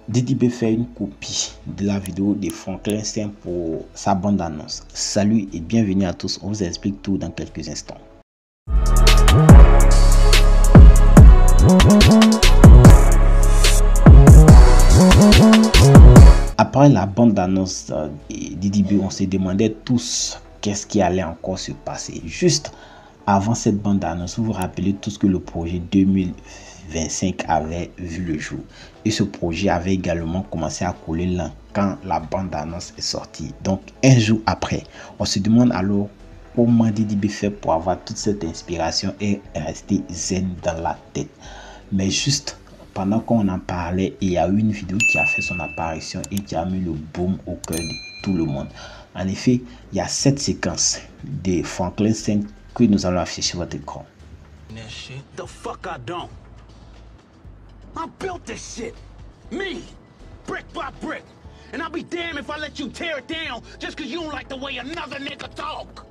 DDB fait une copie de la vidéo de Franklin Saint pour sa bande annonce. Salut et bienvenue à tous, on vous explique tout dans quelques instants. Après la bande annonce de DDB, on se demandait tous qu'est-ce qui allait encore se passer. Juste avant cette bande annonce, vous vous rappelez tous que le projet 2025 avait vu le jour. Et ce projet avait également commencé à couler là quand la bande annonce est sortie. Donc un jour après, on se demande alors comment DDB fait pour avoir toute cette inspiration et rester zen dans la tête. Mais juste pendant qu'on en parlait, il y a eu une vidéo qui a fait son apparition et qui a mis le boom au cœur de tout le monde. En effet, il y a cette séquence de Franklin Saint que nous allons afficher sur votre écran. The fuck I don't. I built this shit. Me. Brick by brick. And I'll be damned if I let you tear it down just because you don't like the way another nigga talk.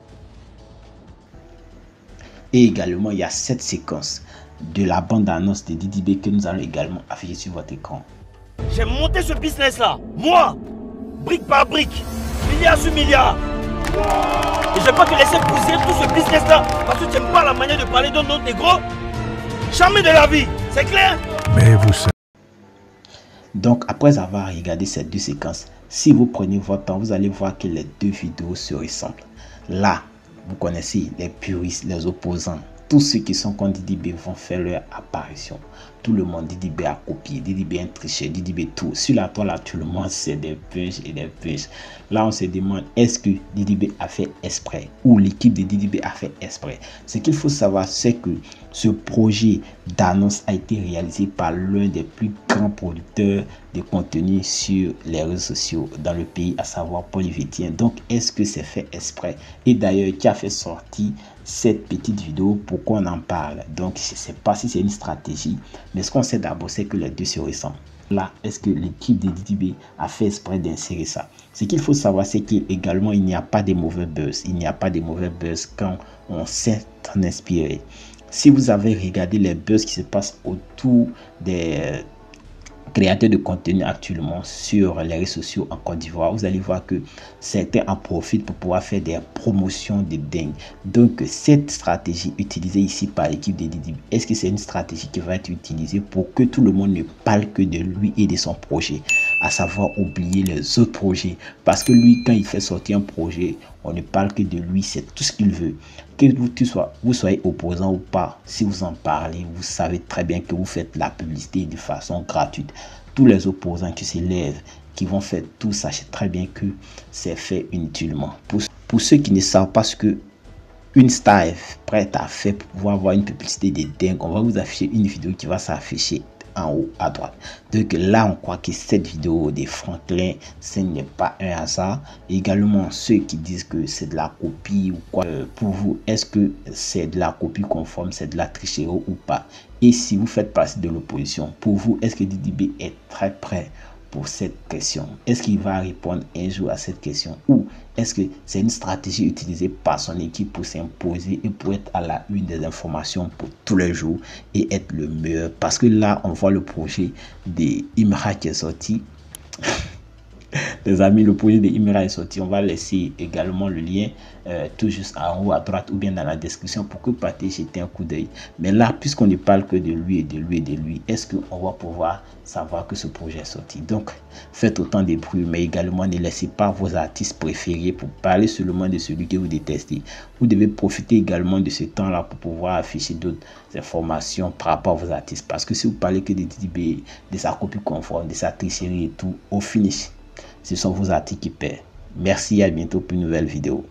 Et également, il y a cette séquence de la bande-annonce de DDB que nous allons également afficher sur votre écran. J'ai monté ce business-là, moi, brique par brique, milliard sur milliard. Et je ne vais pas te laisser pousser tout ce business-là parce que tu n'aimes pas la manière de parler d'un autre négro. Jamais de la vie, c'est clair? Mais vous savez. Donc, après avoir regardé ces deux séquences, si vous prenez votre temps, vous allez voir que les deux vidéos se ressemblent. Là, vous connaissez les puristes, les opposants. Tous ceux qui sont contre DDB vont faire leur apparition. Tout le monde, DDB a copié, DDB a un triché, DDB tout. Sur la toile actuellement, c'est des punch et des punch. Là, on se demande, est-ce que DDB a fait exprès ou l'équipe de DDB a fait exprès? Ce qu'il faut savoir, c'est que ce projet d'annonce a été réalisé par l'un des plus grands producteurs de contenu sur les réseaux sociaux dans le pays, à savoir Paul Vétien. Donc, est-ce que c'est fait exprès? Et d'ailleurs, qui a fait sortir cette petite vidéo? Pourquoi on en parle? Donc, je ne sais pas si c'est une stratégie, mais ce qu'on sait d'abord, c'est que les deux se ressemblent. Là, est-ce que l'équipe de DDB a fait exprès d'insérer ça? Ce qu'il faut savoir, c'est qu'également, il n'y a pas de mauvais buzz. Il n'y a pas de mauvais buzz quand on s'est inspiré. Si vous avez regardé les buzz qui se passent autour des créateurs de contenu actuellement sur les réseaux sociaux en Côte d'Ivoire, vous allez voir que certains en profitent pour pouvoir faire des promotions de dingue. Donc cette stratégie utilisée ici par l'équipe de DDB, est-ce que c'est une stratégie qui va être utilisée pour que tout le monde ne parle que de lui et de son projet, à savoir oublier les autres projets? Parce que lui, quand il fait sortir un projet, on ne parle que de lui, c'est tout ce qu'il veut. Que vous soyez opposant ou pas, si vous en parlez, vous savez très bien que vous faites la publicité de façon gratuite. Tous les opposants qui se lèvent, qui vont faire tout, sachez très bien que c'est fait inutilement. Pour ceux qui ne savent pas ce que une star est prête à faire pour pouvoir avoir une publicité de dingue, on va vous afficher une vidéo qui va s'afficher en haut à droite. Donc là, on croit que cette vidéo de Franklin, ce n'est pas un hasard. Également, ceux qui disent que c'est de la copie ou quoi, pour vous, est-ce que c'est de la copie conforme, c'est de la tricherie ou pas? Et si vous faites partie de l'opposition, pour vous, est-ce que DDB est très prêt pour cette question? Est-ce qu'il va répondre un jour à cette question, ou est-ce que c'est une stratégie utilisée par son équipe pour s'imposer et pour être à la une des informations pour tous les jours et être le meilleur? Parce que là, on voit le projet d'Imra qui est sorti. Les amis, le projet de Imra est sorti. On va laisser également le lien tout juste en haut à droite ou bien dans la description pour que vous partez jeter un coup d'œil. Mais là, puisqu'on ne parle que de lui et de lui et de lui, est-ce qu'on va pouvoir savoir que ce projet est sorti? Donc, faites autant de bruit, mais également ne laissez pas vos artistes préférés pour parler seulement de celui que vous détestez. Vous devez profiter également de ce temps-là pour pouvoir afficher d'autres informations par rapport à vos artistes. Parce que si vous parlez que de DDB, de sa copie conforme, de sa tricherie et tout, au finish, ce sont vos articles qui paient. Merci et à bientôt pour une nouvelle vidéo.